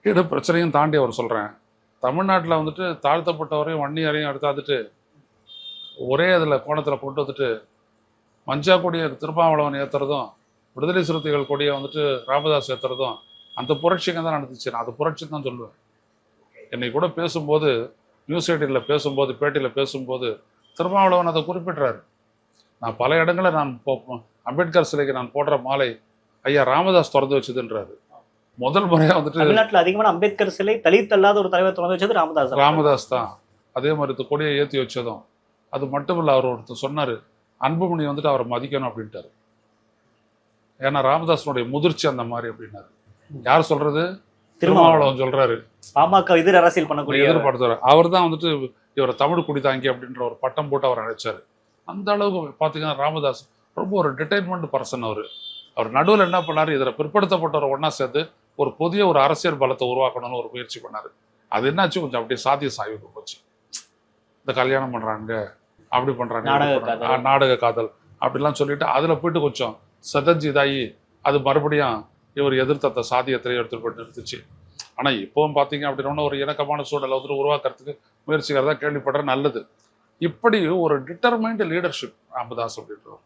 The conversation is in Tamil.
இட பிரச்சனையும் தாண்டி அவர் சொல்கிறேன், தமிழ்நாட்டில் வந்துட்டு தாழ்த்தப்பட்டவரையும் வன்னியரையும் எடுத்தாந்துட்டு ஒரே இதில் கோணத்தில் கொண்டு வந்துட்டு மஞ்சா கொடியை திருமாவளவன் ஏற்றுறதும் விடுதலை சிறுத்தைகள் கொடியை வந்துட்டு ராமதாஸ் ஏற்றுறதும் அந்த புரட்சிங்க தான் நடந்துச்சு. நான் அது புரட்சி தான் சொல்லுவேன். என்னை கூட பேசும்போது நியூஸ் 18ல் பேசும்போது பேட்டியில் பேசும்போது திருமாவளவன் அதை குறிப்பிட்றாரு. நான் பல இடங்களில் அம்பேத்கர் சிலைக்கு நான் போடுற மாலை ஐயா ராமதாஸ் திறந்து வச்சதுன்றாரு. முதல் முறையாக வந்துட்டு தமிழ்நாட்டில் அதிகமான அம்பேத்கர் சிலை தலித்தல்லாத ஒரு தலைவர் திறந்து வச்சது ராமதாஸ் தான். அதே மாதிரி கொடியை ஏற்றி வச்சதும். அது மட்டும் இல்லை, அவர் ஒருத்தர் சொன்னார், அன்புமணி வந்துட்டு அவரை மதிக்கணும் அப்படின்ட்டாரு. ஏன்னா ராமதாசனுடைய முதிர்ச்சி அந்த மாதிரி அப்படின்னாரு. யார் சொல்றது? திருமாவளவன் சொல்றாரு. பாமக எதிர் அரசியல் பண்ணக்கூடிய எதிர்பார்த்தாரு. அவர் தான் வந்துட்டு இவரை தமிழ் குடித்தாங்கி அப்படின்ற ஒரு பட்டம் போட்டு அவர் அழைச்சாரு. அந்த அளவுக்கு பார்த்தீங்கன்னா ராமதாஸ் ரொம்ப ஒரு டிட்டர்மெண்ட் பர்சன். அவர் நடுவில் என்ன பண்ணாரு, இதில் பிற்படுத்தப்பட்டவரை ஒன்றா சேர்த்து ஒரு புதிய ஒரு அரசியல் பலத்தை உருவாக்கணும்னு ஒரு முயற்சி பண்ணாரு. அது என்னாச்சு, கொஞ்சம் அப்படியே சாத்திய சாய்வுக்கு போச்சு. இந்த கல்யாணம் பண்றாங்க, அப்படி பண்றாங்க, நாடக காதல் அப்படிலாம் சொல்லிட்டு அதில் போயிட்டு கொஞ்சம் சதஞ்சி இதாகி அது மறுபடியும் இவர் எதிர்த்த அந்த சாதியத்தை எடுத்துட்டு போட்டு நிறுத்துச்சு. ஆனால் இப்போவும் பார்த்தீங்க அப்படின்னா ஒரு இணக்கமான சூழலை வந்துட்டு உருவாக்குறதுக்கு முயற்சிக்கிறதா கேள்விப்படுற நல்லது. இப்படி ஒரு டிட்டர்மைண்ட் லீடர்ஷிப் ராமதாஸ் அப்படின்றவர்.